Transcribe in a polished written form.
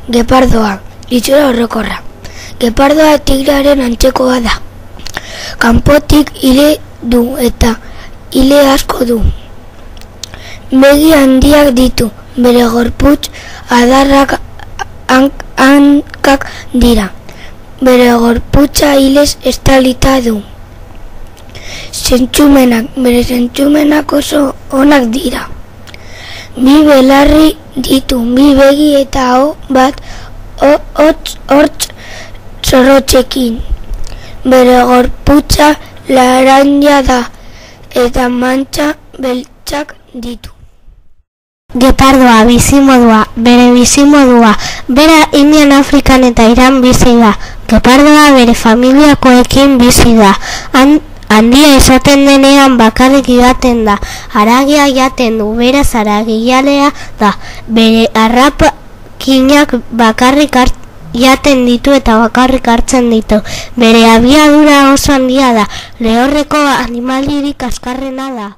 Gepardoa, itxura orokorra. Gepardoa tigrearen antzekoa da. Kanpotik ile du eta ile asko du. Begi handiak ditu, bere gorputz adarrak hankak dira. Bere gorputza ilez estalita du. Bere zentzumenak oso onak dira. Bi belarri ditu, bi begi eta aho bat hortz zorrotzekin. Bere gorputza laranja da eta mantxa beltzak ditu. Gepardoa, bizimodua, bere bizimodua, bera Indian, Afrikan eta Iran bizi da. Gepardoa bere familiakoekin bizi da. Handia esaten denean bakarrik jaten da. Haragia jaten du, beraz haragialea da. Bere harrapakinak bakarrik jaten ditu eta bakarrik hartzen ditu. Bere abiadura oso handia da. Lehorreko animalirik azkarrena da.